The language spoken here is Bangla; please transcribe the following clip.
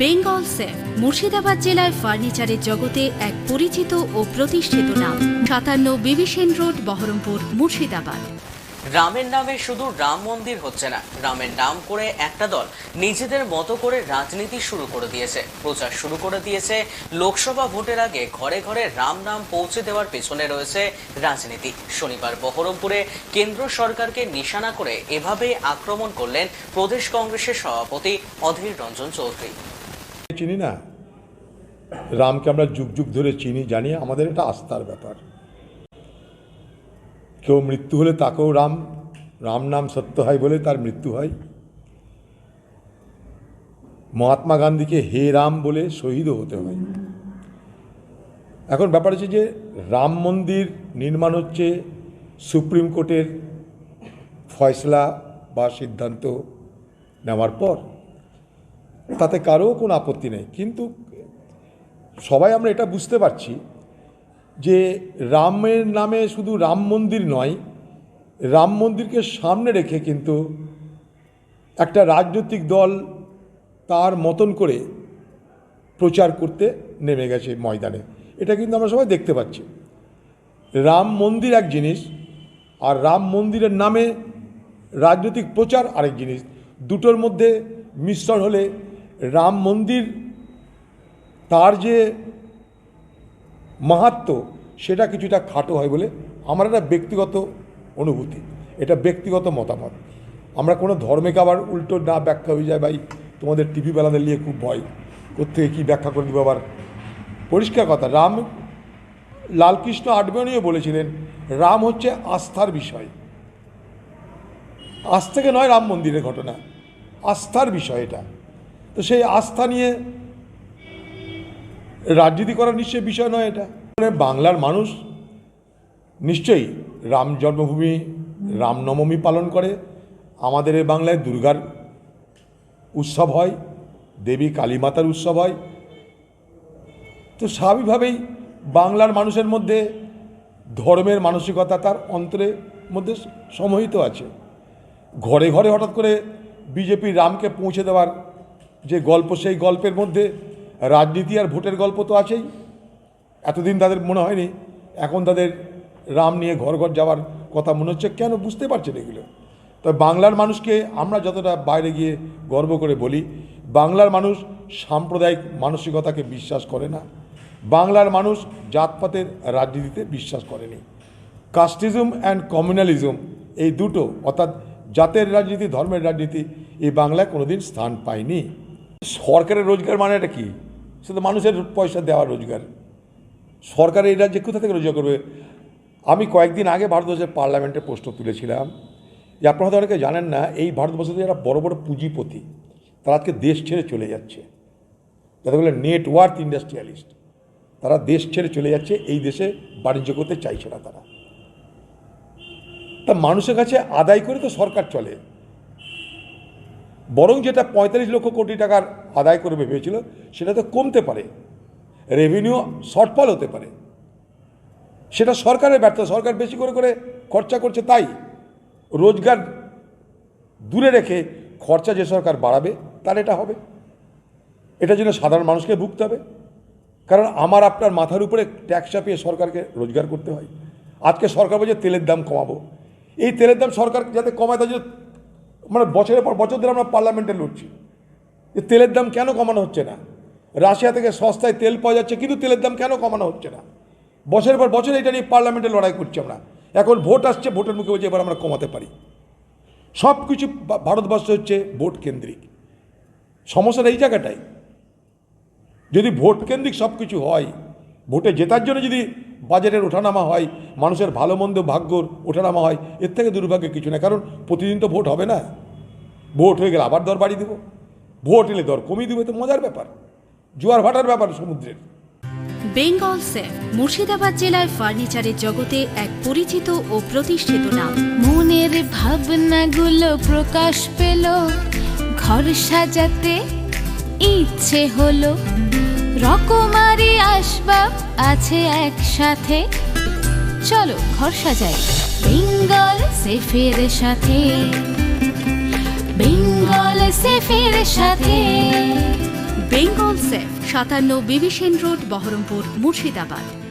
বেঙ্গল সেফ মুর্শিদাবাদ জেলায় ফার্নিচারের জগতে এক পরিচিত ও প্রতিষ্ঠিত নাম। 57 বিবি সেন রোড, বহরমপুর, মুর্শিদাবাদ। রামের নামে শুধু রাম মন্দির হচ্ছে না, রামের নাম করে একটা দল নিজেদের মতো করে রাজনীতি শুরু করে দিয়েছে, প্রচার শুরু করে দিয়েছে। লোকসভা ভোটের আগে ঘরে ঘরে রাম নাম পৌঁছে দেওয়ার পেছনে রয়েছে রাজনীতি। শনিবার বহরমপুরে কেন্দ্র সরকারকে নিশানা করে এভাবে আক্রমণ করলেন প্রদেশ কংগ্রেসের সভাপতি অধীর রঞ্জন চৌধুরী। চিনি না, রামকে আমরা যুগ যুগ ধরে চিনি, জানি, আমাদের এটা আস্থার ব্যাপার। কেউ মৃত্যু হলে তাকেও রাম নাম সত্য হয় বলে তার মৃত্যু হয়। মহাত্মা গান্ধীকে হে রাম বলে শহীদও হতে হয়। এখন ব্যাপার হচ্ছে যে রাম মন্দির নির্মাণ হচ্ছে সুপ্রিম কোর্টের ফয়সলা বা সিদ্ধান্ত নেওয়ার পর, তাতে কারও কোনো আপত্তি নেই। কিন্তু সবাই আমরা এটা বুঝতে পারছি যে রামের নামে শুধু রাম মন্দির নয়, রাম মন্দিরকে সামনে রেখে কিন্তু একটা রাজনৈতিক দল তার মতন করে প্রচার করতে নেমে গেছে ময়দানে। এটা কিন্তু আমরা সবাই দেখতে পাচ্ছি। রাম মন্দির এক জিনিস, আর রাম মন্দিরের নামে রাজনৈতিক প্রচার আরেক জিনিস। দুটোর মধ্যে মিশ্রণ হলে রাম মন্দির তার যে মাহাত্ম্য সেটা কিছুটা খাটো হয় বলে আমার একটা ব্যক্তিগত অনুভূতি, এটা ব্যক্তিগত মতামত। আমরা কোনো ধর্মকে আবার উল্টো না ব্যাখ্যা হয়ে যায়, ভাই তোমাদের টিভি বেলাদের নিয়ে খুব ভয়, কোত্থেকে কী ব্যাখ্যা করে দিব। আবার পরিষ্কার কথা, লালকৃষ্ণ আডবাণীও বলেছিলেন রাম হচ্ছে আস্থার বিষয়। আজ থেকে নয় রাম মন্দিরের ঘটনা, আস্থার বিষয় এটা। তো সেই আস্থা নিয়ে রাজনীতি করার নিশ্চয়ই বিষয় নয় এটা। বাংলার মানুষ নিশ্চয়ই রাম জন্মভূমি, রামনবমী পালন করে। আমাদের এই বাংলায় দুর্গার উৎসব হয়, দেবী কালীমাতার উৎসব হয়। তো স্বাভাবিকভাবেই বাংলার মানুষের মধ্যে ধর্মের মানসিকতা তার অন্তরের মধ্যে সমাহিত আছে। ঘরে ঘরে হঠাৎ করে বিজেপি রামকে পৌঁছে দেওয়ার যে গল্প, সেই গল্পের মধ্যে রাজনীতি আর ভোটের গল্প তো আছেই। এতদিন তাদের মনে হয়নি, এখন তাদের রাম নিয়ে ঘর ঘর যাওয়ার কথা মনে হচ্ছে। কেন বুঝতে পারছেন এগুলো? তবে বাংলার মানুষকে আমরা যতটা বাইরে গিয়ে গর্ব করে বলি, বাংলার মানুষ সাম্প্রদায়িক মানসিকতাকে বিশ্বাস করে না। বাংলার মানুষ জাতপাতের রাজনীতিতে বিশ্বাস করেনি। কাস্টিজম অ্যান্ড কমিউনালিজম, এই দুটো, অর্থাৎ জাতের রাজনীতি, ধর্মের রাজনীতি, এই বাংলায় কোনোদিন স্থান পায়নি। সরকারের রোজগার মানে এটা কি? সেটা মানুষের পয়সা দেওয়ার রোজগার। সরকার এই রাজ্যে কোথা থেকে রোজগার করবে? আমি কয়েকদিন আগে ভারতবর্ষের পার্লামেন্টে প্রশ্ন তুলেছিলাম যে আপনারা হয়তো অনেকে জানেন না, এই ভারতবর্ষে যারা বড় বড় পুঁজিপতি তারা আজকে দেশ ছেড়ে চলে যাচ্ছে, যাদের বলে নেটওয়ার্থ ইন্ডাস্ট্রিয়ালিস্ট, তারা দেশ ছেড়ে চলে যাচ্ছে। এই দেশে বাণিজ্য করতে চাইছে না তারা। তা মানুষের কাছে আদায় করে তো সরকার চলে, বরং যেটা 45 লক্ষ কোটি টাকার আদায় করে ভেবেছিল সেটা তো কমতে পারে, রেভিনিউ শর্টফল হতে পারে। সেটা সরকারের ব্যর্থ, সরকার বেশি করে করে খরচা করছে, তাই রোজগার দূরে রেখে খরচা যে সরকার বাড়াবে তার এটা হবে। এটার জন্য সাধারণ মানুষকে ভুগতে হবে, কারণ আমার আপনার মাথার উপরে ট্যাক্স চাপিয়ে সরকারকে রোজগার করতে হয়। আজকে সরকার বলছে তেলের দাম কমাবো, এই তেলের দাম সরকার যাতে কমায় তার জন্য মানে বছরের পর বছর ধরে আমরা পার্লামেন্টে লড়ছি যে তেলের দাম কেন কমানো হচ্ছে না। রাশিয়া থেকে সস্তায় তেল পাওয়া যাচ্ছে, কিন্তু তেলের দাম কেন কমানো হচ্ছে না? বছরের পর বছর এটা নিয়ে পার্লামেন্টে লড়াই করছি আমরা। এখন ভোট আসছে, ভোটের মুখে বলছে এবার আমরা কমাতে পারি। সব কিছু ভারতবর্ষ হচ্ছে ভোট কেন্দ্রিক। সমস্যাটা এই জায়গাটাই। যদি ভোট কেন্দ্রিক সব কিছু হয়, ভোটে জেতার জন্য যদি বাজেটের ওঠানামা হয়, মানুষের ভালো মন্দ ভাগ্যর ওঠানামা হয়, এর থেকে দুর্ভাগ্যের কিছু না। কারণ প্রতিদিন তো ভোট হবে না, ভোট হয়ে গেলে আবার দর বাড়িয়ে দেবো, ভোট এলে দর কমিয়ে দেবো। তো মজার ব্যাপার, জোয়ার ভাটার ব্যাপার সমুদ্রের। বেঙ্গল সেফ মুর্শিদাবাদ জেলায় ফার্নিচারের জগতে এক পরিচিত ও প্রতিষ্ঠিত নাম। মনের ভাবনাগুলো প্রকাশ পেল, ঘর সাজাতে ইচ্ছে হলো, রকমারি আসবাব আছে একসাথে, চলো ঘর সাজাই বেঙ্গল সেফের সাথে, বেঙ্গল সেফের সাথে। বেঙ্গল 57 বিভীষণ রোড, বহরমপুর, মুর্শিদাবাদ।